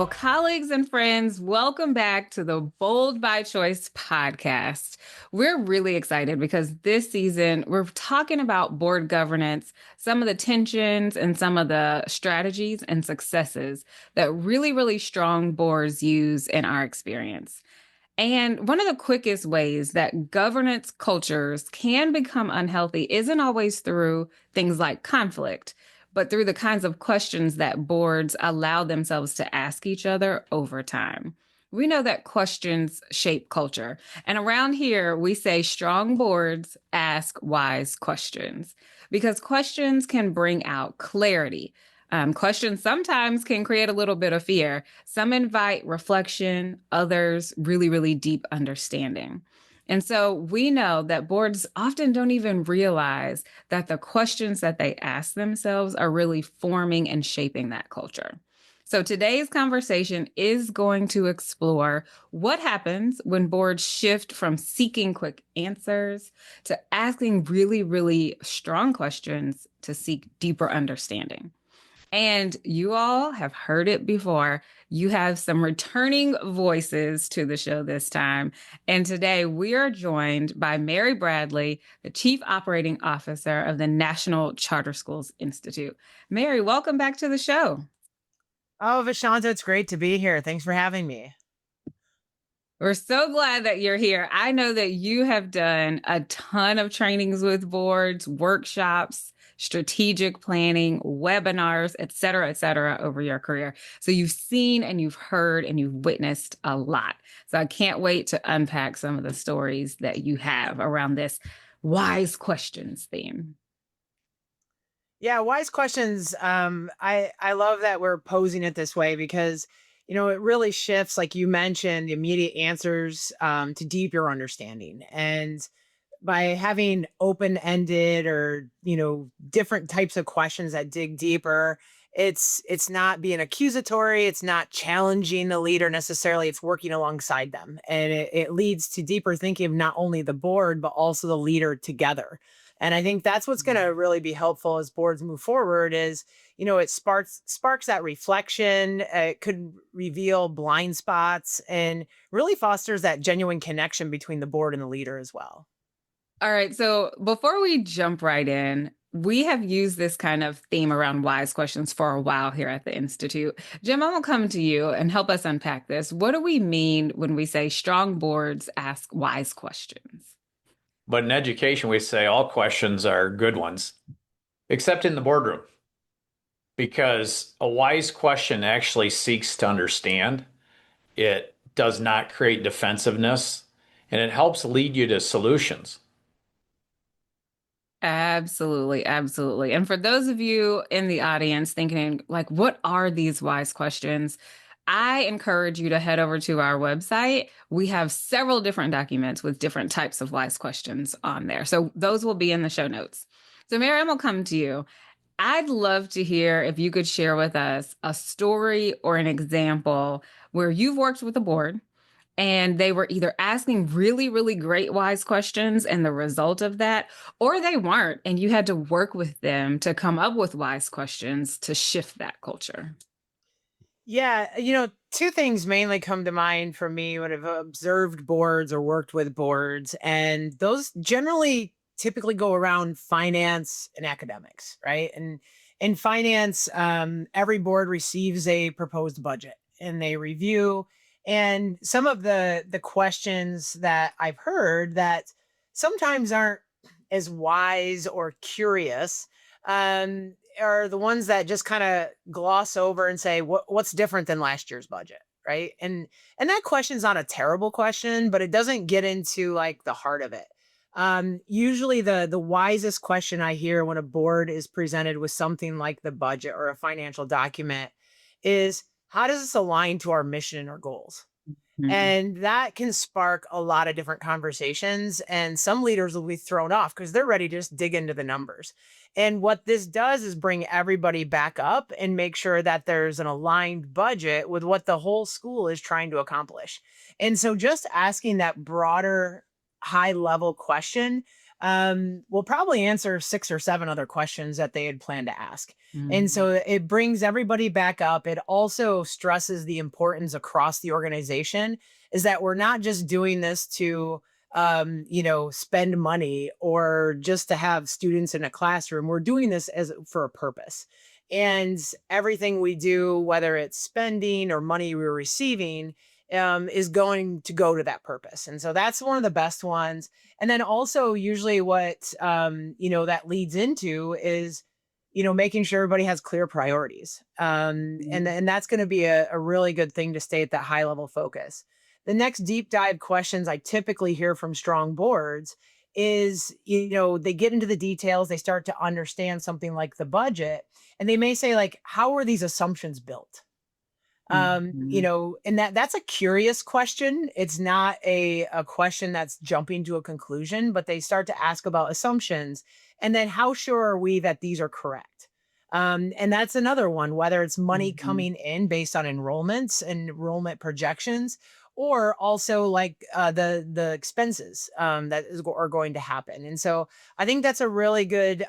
Well, colleagues and friends, welcome back to the Bold by Choice podcast. We're really excited because this season we're talking about board governance, some of the tensions and some of the strategies and successes that really strong boards use in our experience. And one of the quickest ways that governance cultures can become unhealthy isn't always through things like conflict, but through the kinds of questions that boards allow themselves to ask each other over time. We know that questions shape culture. And around here, we say strong boards ask wise questions because questions can bring out clarity. Questions sometimes can create a little bit of fear. Some invite reflection, others really deep understanding. And so we know that boards often don't even realize that the questions that they ask themselves are really forming and shaping that culture. So today's conversation is going to explore what happens when boards shift from seeking quick answers to asking really strong questions to seek deeper understanding. And you all have heard it before. You have some returning voices to the show this time. And today we are joined by Mary Bradley, the Chief Operating Officer of the National Charter Schools Institute. Mary, welcome back to the show. Oh, Vashaunta, it's great to be here. Thanks for having me. We're so glad that you're here. I know that you have done a ton of trainings with boards, workshops, strategic planning, webinars, et cetera, over your career. So you've seen and you've heard and you've witnessed a lot. So I can't wait to unpack some of the stories that you have around this wise questions theme. Yeah, wise questions. I love that we're posing it this way because it really shifts, like you mentioned, the immediate answers to deeper understanding. And by having open-ended or different types of questions that dig deeper, it's not being accusatory, it's not challenging the leader necessarily, it's working alongside them, and it leads to deeper thinking of not only the board but also the leader together. And I think that's what's going to really be helpful as boards move forward is it sparks that reflection. It could reveal blind spots and really fosters that genuine connection between the board and the leader as well. All right. So before we jump right in, we have used this kind of theme around wise questions for a while here at the Institute. Jim, I'm going to come to you and help us unpack this. What do we mean when we say strong boards ask wise questions? But in education, we say all questions are good ones, except in the boardroom, because a wise question actually seeks to understand. It does not create defensiveness, and it helps lead you to solutions. Absolutely. And for those of you in the audience thinking, like, what are these wise questions? I encourage you to head over to our website. We have several different documents with different types of wise questions on there. So those will be in the show notes. So, Miriam, will come to you. I'd love to hear if you could share with us a story or an example where you've worked with a board and they were either asking really great wise questions and the result of that, or they weren't, and you had to work with them to come up with wise questions to shift that culture. Yeah, two things mainly come to mind for me when I've observed boards or worked with boards, and those generally typically go around finance and academics, right? And in finance, every board receives a proposed budget and they review. And some of the questions that I've heard that sometimes aren't as wise or curious, are the ones that just kind of gloss over and say what's different than last year's budget, right? And that question's not a terrible question, but it doesn't get into like the heart of it. Usually the wisest question I hear when a board is presented with something like the budget or a financial document is, how does this align to our mission or goals? And that can spark a lot of different conversations. And some leaders will be thrown off because they're ready to just dig into the numbers. And what this does is bring everybody back up and make sure that there's an aligned budget with what the whole school is trying to accomplish. And so just asking that broader, high level question will probably answer 6 or 7 other questions that they had planned to ask. And Mhm. so it brings everybody back up. It also stresses the importance across the organization is that we're not just doing this to spend money or just to have students in a classroom. We're doing this as for a purpose. And everything we do, whether it's spending or money we're receiving, is going to go to that purpose. And so that's one of the best ones. And then also usually what that leads into is making sure everybody has clear priorities. And that's going to be a really good thing to stay at that high level focus. The next deep dive questions I typically hear from strong boards is, they get into the details, they start to understand something like the budget, and they may say like, how are these assumptions built? Mhm. And that's a curious question. It's not a question that's jumping to a conclusion, but they start to ask about assumptions. And then how sure are we that these are correct? And that's another one, whether it's money Mhm. coming in based on enrollments and enrollment projections, or also like the expenses are going to happen. And so I think that's a really good,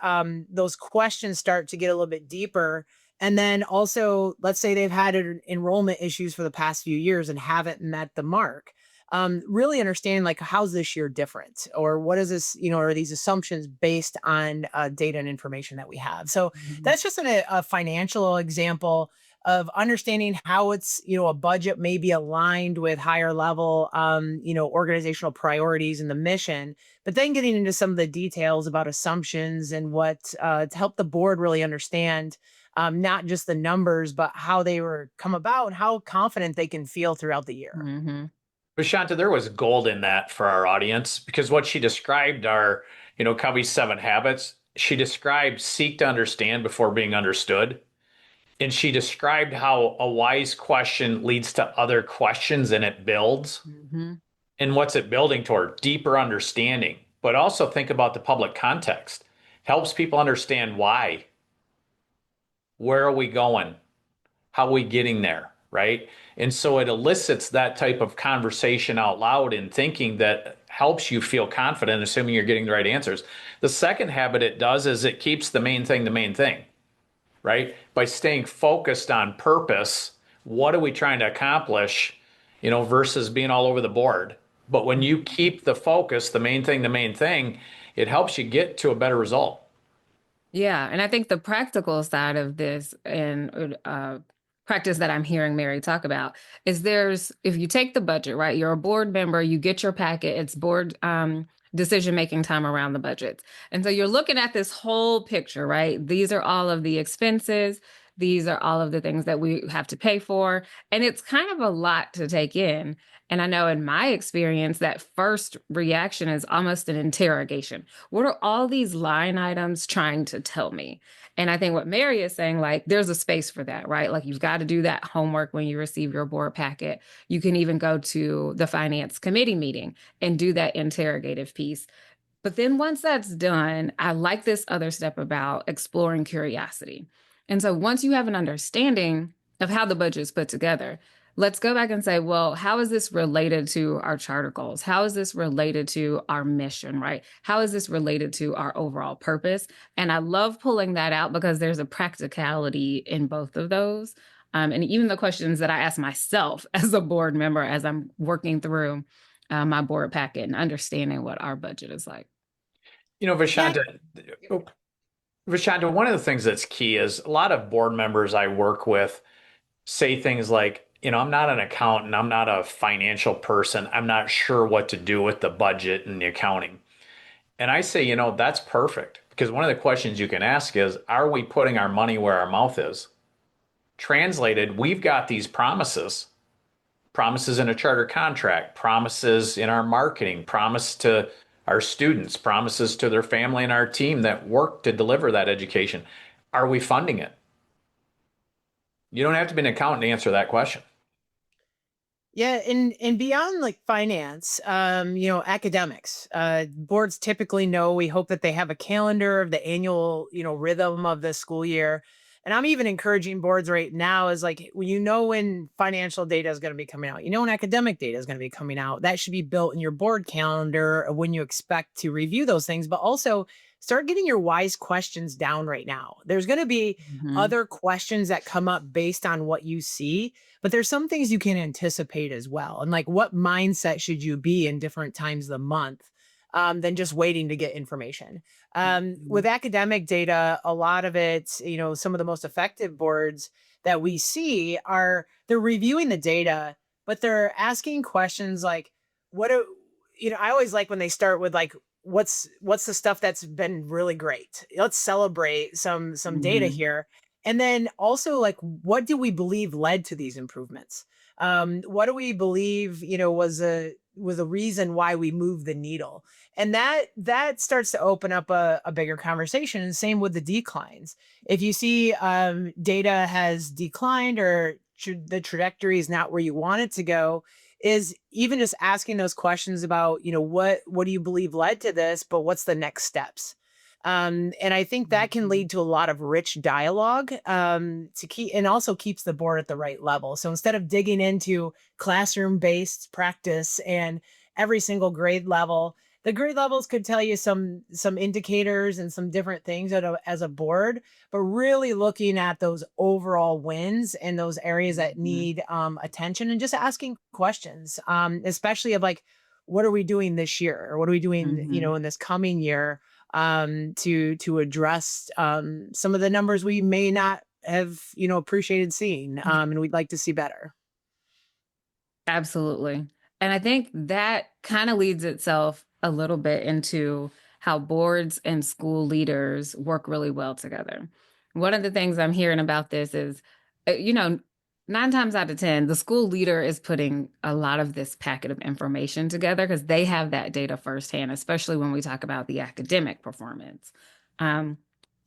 those questions start to get a little bit deeper. And then also, let's say they've had enrollment issues for the past few years and haven't met the mark. Really understanding like how's this year different, or what is this, are these assumptions based on data and information that we have. So Mhm. that's just a financial example of understanding how it's a budget may be aligned with higher level organizational priorities and the mission, but then getting into some of the details about assumptions and what to help the board really understand not just the numbers, but how they were come about and how confident they can feel throughout the year. Mhm. Vashaunta, there was gold in that for our audience because what she described are, Covey's 7 habits. She described seek to understand before being understood. And she described how a wise question leads to other questions and it builds. Mhm. And what's it building toward? Deeper understanding. But also think about the public context. Helps people understand why. Where are we going? How are we getting there? Right. And so it elicits that type of conversation out loud and thinking that helps you feel confident, assuming you're getting the right answers. The second habit it does is it keeps the main thing, right? By staying focused on purpose, what are we trying to accomplish, versus being all over the board. But when you keep the focus, the main thing, it helps you get to a better result. Yeah, and I think the practical side of this and practice that I'm hearing Mary talk about is if you take the budget, right? You're a board member, you get your packet, it's board decision making time around the budgets. And so you're looking at this whole picture, right? These are all of the expenses, these are all of the things that we have to pay for, and it's kind of a lot to take in. And I know in my experience, that first reaction is almost an interrogation. What are all these line items trying to tell me? And I think what Mary is saying, like, there's a space for that, right? Like, you've got to do that homework when you receive your board packet. You can even go to the finance committee meeting and do that interrogative piece. But then once that's done, I like this other step about exploring curiosity. And so once you have an understanding of how the budget is put together, let's go back and say, well, how is this related to our charter goals? How is this related to our mission, right? How is this related to our overall purpose? And I love pulling that out because there's a practicality in both of those. And even the questions that I ask myself as a board member as I'm working through my board packet and understanding what our budget is like. You know, Yeah. Vishanta, Vishanta, one of the things that's key is a lot of board members I work with say things like, I'm not an accountant, I'm not a financial person, I'm not sure what to do with the budget and the accounting. And I say, that's perfect because one of the questions you can ask is, are we putting our money where our mouth is? Translated, we've got these promises in a charter contract, promises in our marketing, promise to our students, promises to their family and our team that work to deliver that education. Are we funding it? You don't have to be an accountant to answer that question. Yeah, and beyond like finance, academics, boards typically know we hope that they have a calendar of the annual, rhythm of the school year. And I'm even encouraging boards right now is like, when financial data is going to be coming out, when academic data is going to be coming out, that should be built in your board calendar of when you expect to review those things, but also start getting your wise questions down right now. There's going to be Mhm. other questions that come up based on what you see, but there's some things you can anticipate as well. And like, what mindset should you be in different times of the month than just waiting to get information? With Mhm. academic data, a lot of it, some of the most effective boards that we see they're reviewing the data, but they're asking questions like, what do, I always like when they start with like, what's the stuff that's been really great? Let's celebrate some data Mhm. here. And then also like, what do we believe led to these improvements? What do we believe, was a reason why we moved the needle? And that starts to open up a bigger conversation. And same with the declines. If you see data has declined or the trajectory is not where you want it to go, is even just asking those questions about, what do you believe led to this, but what's the next steps? And I think that can Mhm. lead to a lot of rich dialogue to keep, and also keeps the board at the right level. So instead of digging into classroom based practice and every single grade level, the grade levels could tell you some indicators and some different things as a board, but really looking at those overall wins and those areas that Mhm. need attention, and just asking questions, especially of like, what are we doing this year, or what are we doing, Mhm. in this coming year, to address some of the numbers we may not have, appreciated seeing, and we'd like to see better. Absolutely. And I think that kind of leads itself a little bit into how boards and school leaders work really well together. One of the things I'm hearing about this is, uh, you know, 9 times out of 10, the school leader is putting a lot of this packet of information together because they have that data firsthand, especially when we talk about the academic performance. Um,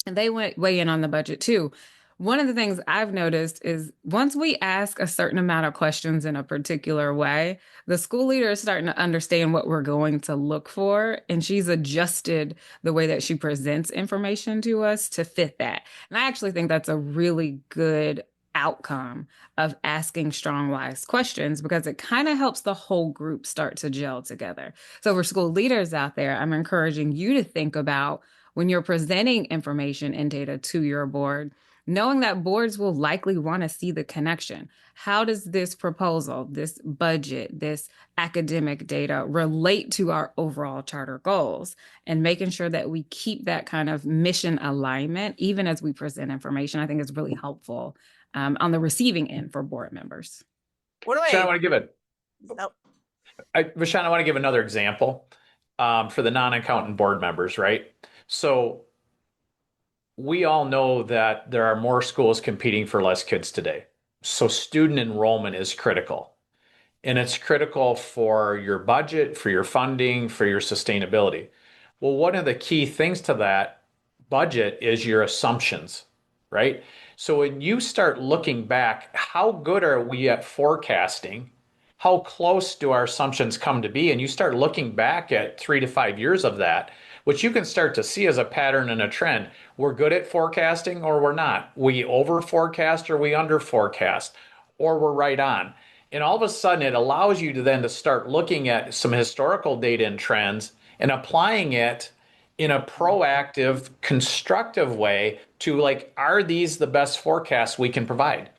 and they went weigh in on the budget too. One of the things I've noticed is once we ask a certain amount of questions in a particular way, the school leader is starting to understand what we're going to look for. And she's adjusted the way that she presents information to us to fit that. And I actually think that's a really good outcome of asking strong, wise questions because it kind of helps the whole group start to gel together. So, for school leaders out there, I'm encouraging you to think about when you're presenting information and data to your board, knowing that boards will likely want to see the connection. How does this proposal, this budget, this academic data relate to our overall charter goals? And making sure that we keep that kind of mission alignment, even as we present information, I think is really helpful on the receiving end for board members. What do Sean, I I? want to give it. Oh, Vashaunta, I want to give another example for the non-accountant board members, right? So we all know that there are more schools competing for less kids today. So student enrollment is critical. And it's critical for your budget, for your funding, for your sustainability. Well, one of the key things to that budget is your assumptions, right? So when you start looking back, how good are we at forecasting? How close do our assumptions come to be? And you start looking back at 3 to 5 years of that, which you can start to see as a pattern and a trend. We're good at forecasting or we're not. We over forecast or we under forecast, or we're right on. And all of a sudden, it allows you to then to start looking at some historical data and trends and applying it in a proactive, constructive way to like, are these the best forecasts we can provide?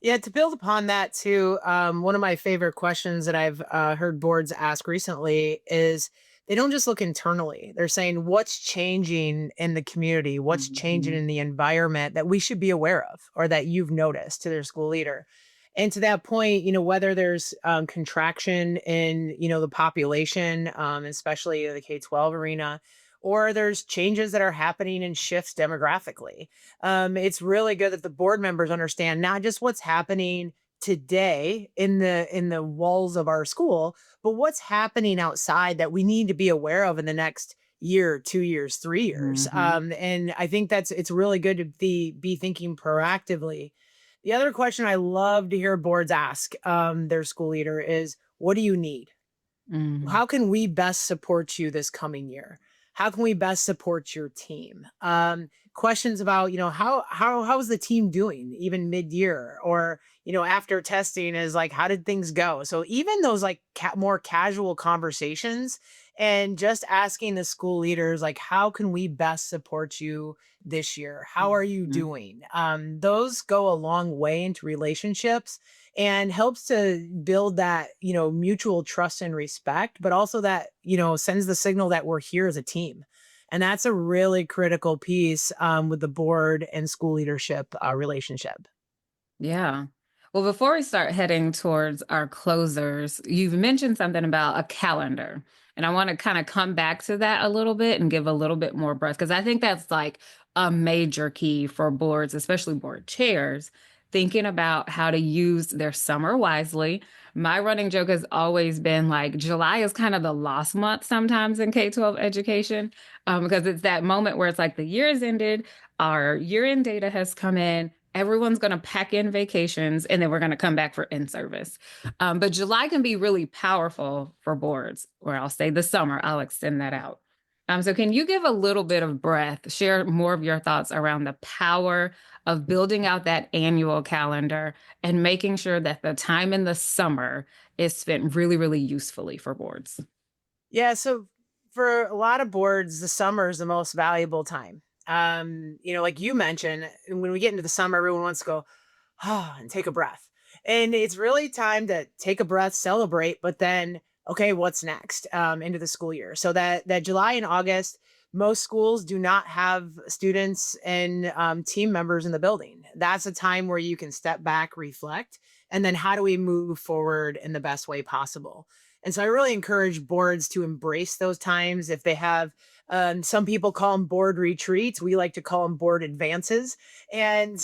yeah. To build upon that too, one of my favorite questions that I've heard boards ask recently is they don't just look internally. They're saying what's changing in the community, what's changing Mhm. in the environment that we should be aware of or that you've noticed to their school leader. And to that point, whether there's contraction in, the population, especially the K-12 arena, or there's changes that are happening and shifts demographically. It's really good that the board members understand not just what's happening today in the walls of our school, but what's happening outside that we need to be aware of in the next year, 2 years, 3 years. Mhm. And I think it's really good to be thinking proactively. The other question I love to hear boards ask their school leader is, what do you need? Mhm. How can we best support you this coming year? how can we best support your team? Questions about, how's the team doing even mid-year, or, after testing is like, how did things go? So even those like more casual conversations, and just asking the school leaders, like, how can we best support you this year? How are you Mhm. doing? Those go a long way into relationships and helps to build that, mutual trust and respect, but also that, sends the signal that we're here as a team. And that's a really critical piece with the board and school leadership relationship. Yeah. Well, before we start heading towards our closers, you've mentioned something about a calendar. And I want to kind of come back to that a little bit and give a little bit more breath, because I think that's like a major key for boards, especially board chairs, thinking about how to use their summer wisely. My running joke has always been like July is kind of the lost month sometimes in K-12 education, because it's that moment where it's like the year has ended, our year-end data has come in. Everyone's going to pack in vacations, and then we're going to come back for in-service. But July can be really powerful for boards, or I'll say the summer, I'll extend that out. So can you give a little bit of breath, share more of your thoughts around the power of building out that annual calendar and making sure that the time in the summer is spent really, really usefully for boards? Yeah, so for a lot of boards, the summer is the most valuable time. Like you mentioned, when we get into the summer, everyone wants to go, and take a breath. And it's really time to take a breath, celebrate, but then, okay, what's next into the school year? So that July and August, most schools do not have students and team members in the building. That's a time where you can step back, reflect, and then how do we move forward in the best way possible? And so I really encourage boards to embrace those times. If they have, some people call them board retreats. We like to call them board advances. And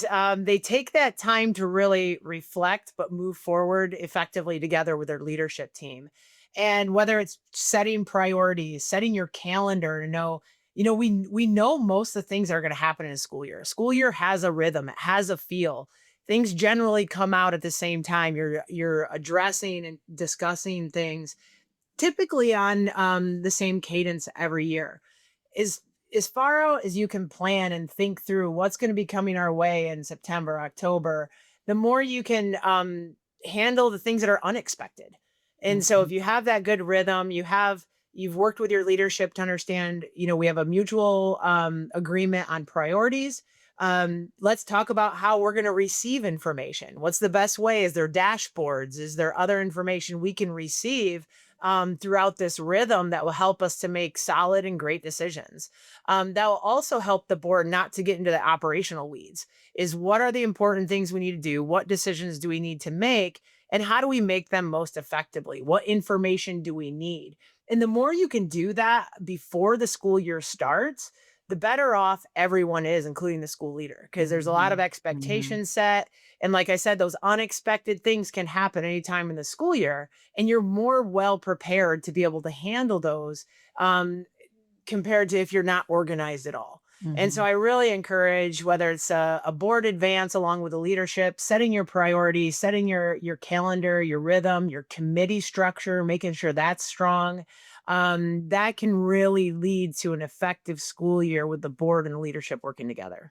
they take that time to really reflect, but move forward effectively together with their leadership team. And whether it's setting priorities, setting your calendar to know, we know most of the things that are going to happen in a school year. A school year has a rhythm, it has a feel. Things generally come out at the same time. You're addressing and discussing things typically on the same cadence every year. Is as far out as you can plan and think through what's going to be coming our way in September, October, the more you can handle the things that are unexpected. And so if Mhm. you have that good rhythm, you've worked with your leadership to understand, we have a mutual agreement on priorities. Let's talk about how we're going to receive information. What's the best way? Is there dashboards? Is there other information we can receive throughout this rhythm that will help us to make solid and great decisions? That will also help the board not to get into the operational weeds. Is what are the important things we need to do? What decisions do we need to make? And how do we make them most effectively? What information do we need? And the more you can do that before the school year starts, the better off everyone is, including the school leader, because there's a lot of Mhm. Mhm. expectations set. And like I said, those unexpected things can happen anytime in the school year, and you're more well prepared to be able to handle those um, compared to if you're not organized at all. And so Mhm. I really encourage, whether it's a board advance along with the leadership, setting your priorities, setting your calendar, your rhythm, your committee structure, making sure that's strong. That can really lead to an effective school year with the board and leadership working together.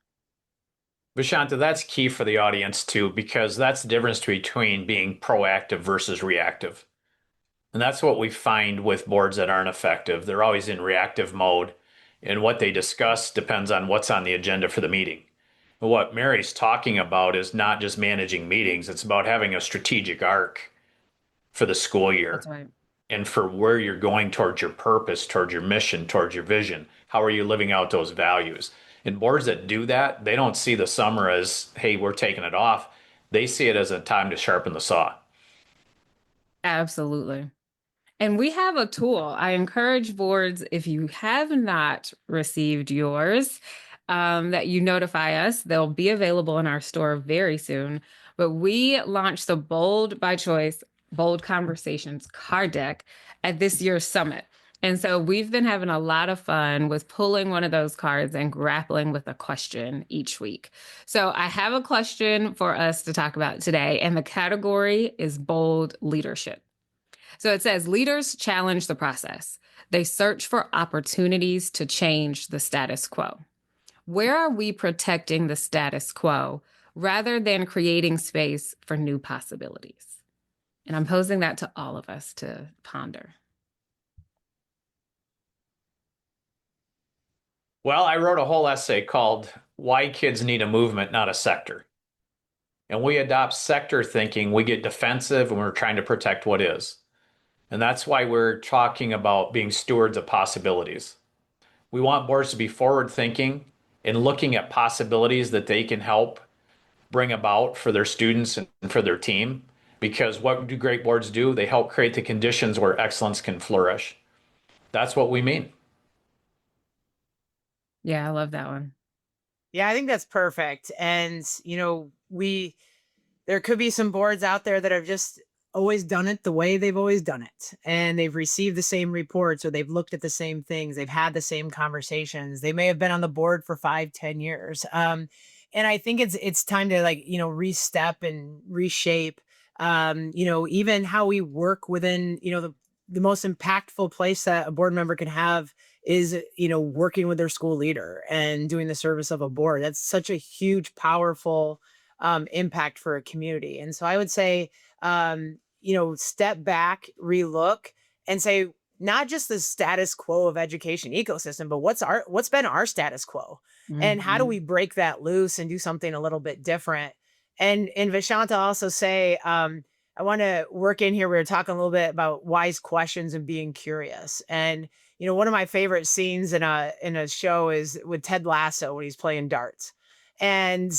Vashanta, that's key for the audience too, because that's the difference between being proactive versus reactive. And that's what we find with boards that aren't effective. They're always in reactive mode, and what they discuss depends on what's on the agenda for the meeting. But what Mary's talking about is not just managing meetings, it's about having a strategic arc for the school That's year right. and for where you're going towards your purpose, towards your mission, towards your vision. How are you living out those values? And boards that do that, they don't see the summer as, hey, we're taking it off. They see it as a time to sharpen the saw. Absolutely. And we have a tool. I encourage boards, if you have not received yours, that you notify us. They'll be available in our store very soon. But we launched the Bold by Choice Bold Conversations card deck at this year's summit. And so we've been having a lot of fun with pulling one of those cards and grappling with a question each week. So I have a question for us to talk about today, and the category is bold leadership. So it says leaders challenge the process. They search for opportunities to change the status quo. Where are we protecting the status quo rather than creating space for new possibilities? And I'm posing that to all of us to ponder. Well, I wrote a whole essay called Why Kids Need a Movement, Not a Sector. And we adopt sector thinking, we get defensive and we're trying to protect what is. And that's why we're talking about being stewards of possibilities. We want boards to be forward thinking and looking at possibilities that they can help bring about for their students and for their team. Because what do great boards do? They help create the conditions where excellence can flourish. That's what we mean. Yeah, I love that one. Yeah, I think that's perfect. And, there could be some boards out there that have just always done it the way they've always done it. And they've received the same reports or they've looked at the same things. They've had the same conversations. They may have been on the board for 5, 10 years. And I think it's time to restep and reshape, even how we work within, the most impactful place that a board member can have is, working with their school leader and doing the service of a board. That's such a huge, powerful impact for a community. And so I would say, step back, relook, and say not just the status quo of education ecosystem, but what's been our status quo, and how do we break that loose and do something a little bit different? And Vashanta also say, I want to work in here. We were talking a little bit about wise questions and being curious. And one of my favorite scenes in a show is with Ted Lasso when he's playing darts. And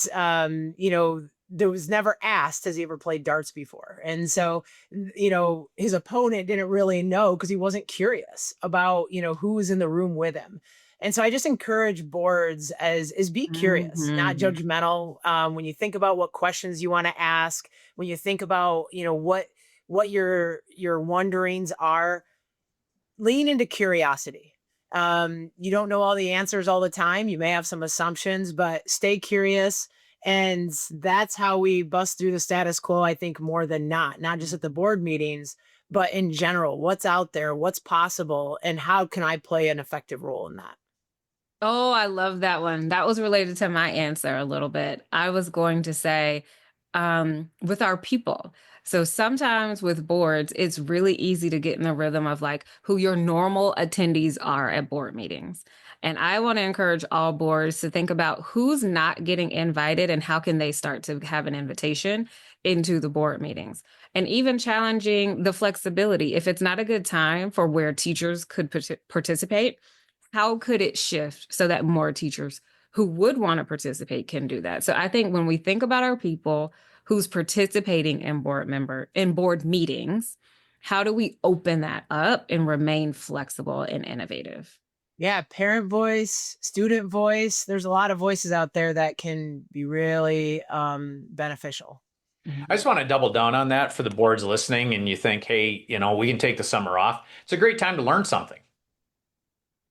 there was never asked, has he ever played darts before? And so, his opponent didn't really know because he wasn't curious about, who was in the room with him. And so I just encourage boards as be curious, not judgmental. When you think about what questions you want to ask, when you think about, what your wonderings are, lean into curiosity. You don't know all the answers all the time. You may have some assumptions, but stay curious. And that's how we bust through the status quo, I think, more than not just at the board meetings, but in general, what's out there, what's possible, and how can I play an effective role in that? Oh, I love that one. That was related to my answer a little bit. I was going to say, with our people. So sometimes with boards, it's really easy to get in the rhythm of like who your normal attendees are at board meetings. And I want to encourage all boards to think about who's not getting invited and how can they start to have an invitation into the board meetings. And even challenging the flexibility. If it's not a good time for where teachers could participate, how could it shift so that more teachers who would want to participate can do that? So I think when we think about our people who's participating in board meetings, how do we open that up and remain flexible and innovative? Yeah, parent voice, student voice. There's a lot of voices out there that can be really beneficial. I just want to double down on that for the boards listening. And you think, hey, we can take the summer off. It's a great time to learn something.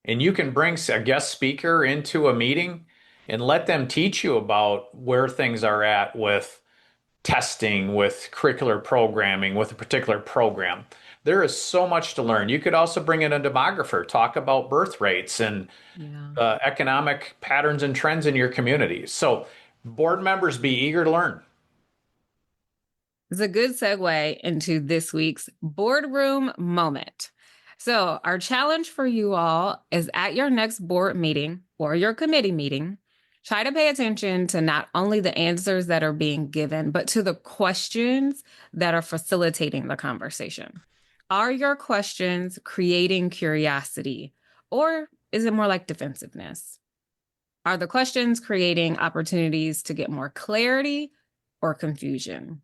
And you can bring a guest speaker into a meeting and let them teach you about where things are at with testing, with curricular programming, with a particular program. There is so much to learn. You could also bring in a demographer, talk about birth rates and economic patterns and trends in your community. So board members, be eager to learn. It's a good segue into this week's boardroom moment. So our challenge for you all is at your next board meeting or your committee meeting, try to pay attention to not only the answers that are being given, but to the questions that are facilitating the conversation. Are your questions creating curiosity, or is it more like defensiveness? Are the questions creating opportunities to get more clarity or confusion?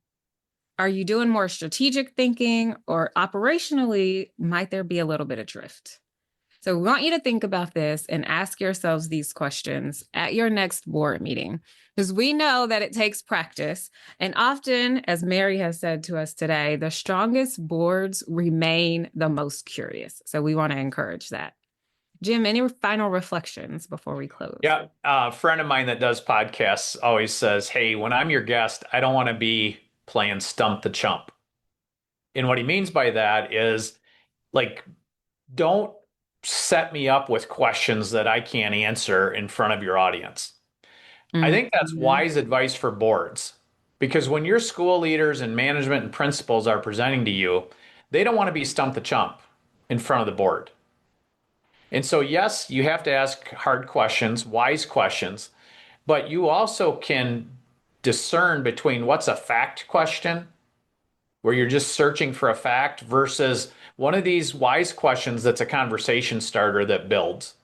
Are you doing more strategic thinking, or operationally, might there be a little bit of drift? So we want you to think about this and ask yourselves these questions at your next board meeting, because we know that it takes practice. And often, as Mary has said to us today, the strongest boards remain the most curious. So we want to encourage that. Jim, any final reflections before we close? Yeah, a friend of mine that does podcasts always says, hey, when I'm your guest, I don't want to be playing stump the chump. And what he means by that is like, don't set me up with questions that I can't answer in front of your audience. I think that's Mhm. wise advice for boards because when your school leaders and management and principals are presenting to you, they don't want to be stump the chump in front of the board. And so, yes, you have to ask hard questions, wise questions, but you also can discern between what's a fact question, where you're just searching for a fact, versus one of these wise questions that's a conversation starter that builds.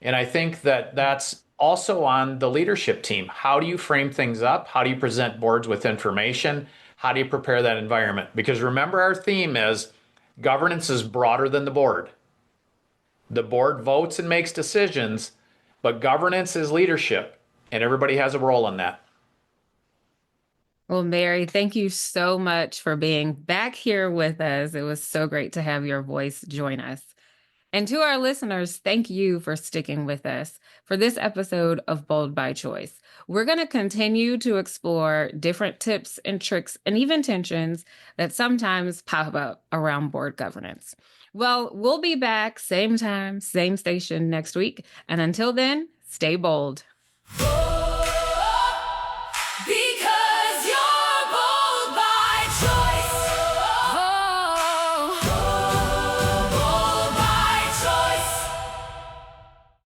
And I think that that's also on the leadership team. How do you frame things up? How do you present boards with information? How do you prepare that environment? Because remember, our theme is governance is broader than the board. The board votes and makes decisions, but governance is leadership, and everybody has a role in that. Well, Mary, thank you so much for being back here with us. It was so great to have your voice join us. And to our listeners, thank you for sticking with us for this episode of Bold by Choice. We're going to continue to explore different tips and tricks and even tensions that sometimes pop up around board governance. Well, we'll be back same time, same station next week. And until then, stay bold.